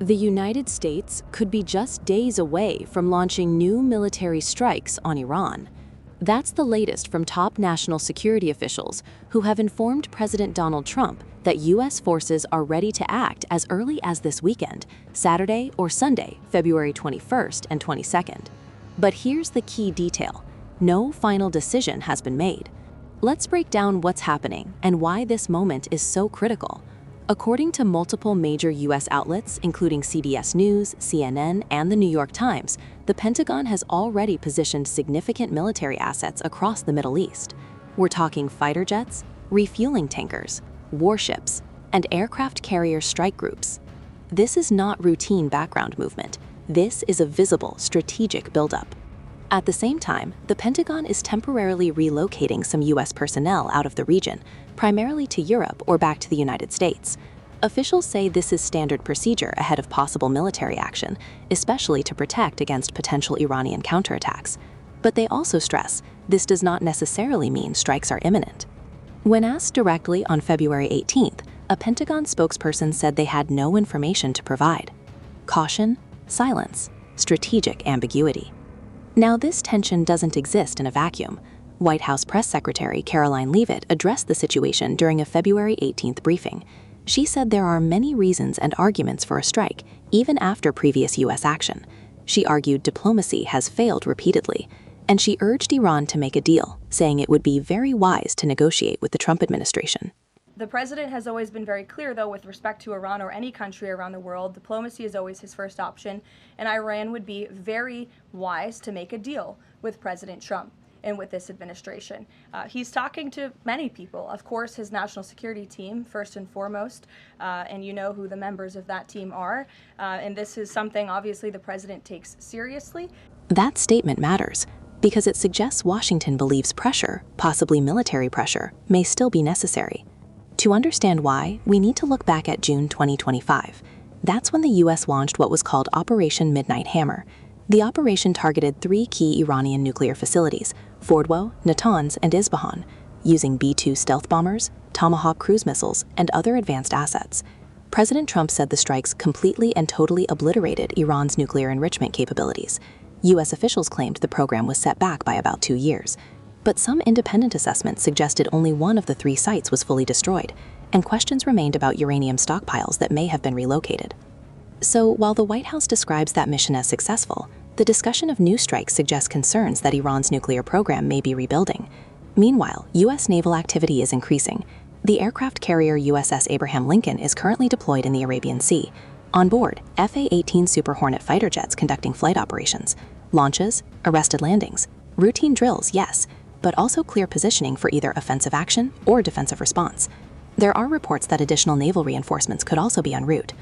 The United States could be just days away from launching new military strikes on Iran. That's the latest from top national security officials who have informed President Donald Trump that U.S. forces are ready to act as early as this weekend, Saturday or Sunday, February 21st and 22nd. But here's the key detail: no final decision has been made. Let's break down what's happening and why this moment is so critical. According to multiple major U.S. outlets, including CBS News, CNN, and the New York Times, the Pentagon has already positioned significant military assets across the Middle East. We're talking fighter jets, refueling tankers, warships, and aircraft carrier strike groups. This is not routine background movement. This is a visible strategic buildup. At the same time, the Pentagon is temporarily relocating some U.S. personnel out of the region, primarily to Europe or back to the United States. Officials say this is standard procedure ahead of possible military action, especially to protect against potential Iranian counterattacks. But they also stress this does not necessarily mean strikes are imminent. When asked directly on February 18th, a Pentagon spokesperson said they had no information to provide. Caution, silence, strategic ambiguity. Now, this tension doesn't exist in a vacuum. White House Press Secretary Caroline Leavitt addressed the situation during a February 18th briefing. She said there are many reasons and arguments for a strike, even after previous U.S. action. She argued diplomacy has failed repeatedly, and she urged Iran to make a deal, saying it would be very wise to negotiate with the Trump administration. The president has always been very clear, though, with respect to Iran or any country around the world. Diplomacy is always his first option, and Iran would be very wise to make a deal with President Trump and with this administration. He's talking to many people, of course, his national security team, first and foremost, and you know who the members of that team are. And this is something, obviously, the president takes seriously. That statement matters because it suggests Washington believes pressure, possibly military pressure, may still be necessary. To understand why, we need to look back at June 2025. That's when the U.S. launched what was called Operation Midnight Hammer. The operation targeted 3 key Iranian nuclear facilities, Fordow, Natanz, and Isfahan, using B-2 stealth bombers, Tomahawk cruise missiles, and other advanced assets. President Trump said the strikes completely and totally obliterated Iran's nuclear enrichment capabilities. U.S. officials claimed the program was set back by about 2 years. But some independent assessments suggested only one of the 3 sites was fully destroyed, and questions remained about uranium stockpiles that may have been relocated. So, while the White House describes that mission as successful, the discussion of new strikes suggests concerns that Iran's nuclear program may be rebuilding. Meanwhile, U.S. naval activity is increasing. The aircraft carrier USS Abraham Lincoln is currently deployed in the Arabian Sea. On board, FA-18 Super Hornet fighter jets conducting flight operations, launches, arrested landings, routine drills, yes, but also clear positioning for either offensive action or defensive response. There are reports that additional naval reinforcements could also be en route.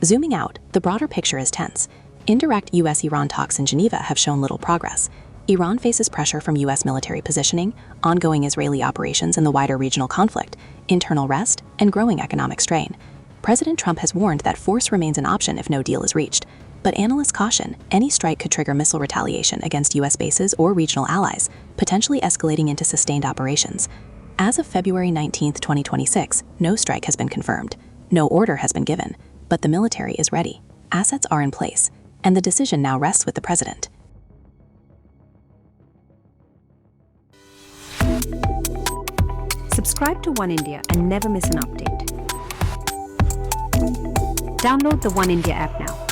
Zooming out, the broader picture is tense. Indirect U.S.-Iran talks in Geneva have shown little progress. Iran faces pressure from U.S. military positioning, ongoing Israeli operations in the wider regional conflict, internal rest, and growing economic strain. President Trump has warned that force remains an option if no deal is reached. But analysts caution any strike could trigger missile retaliation against U.S. bases or regional allies, potentially escalating into sustained operations. As of February 19, 2026, no strike has been confirmed. No order has been given, but the military is ready. Assets are in place, and the decision now rests with the president. Subscribe to One India and never miss an update. Download the One India app now.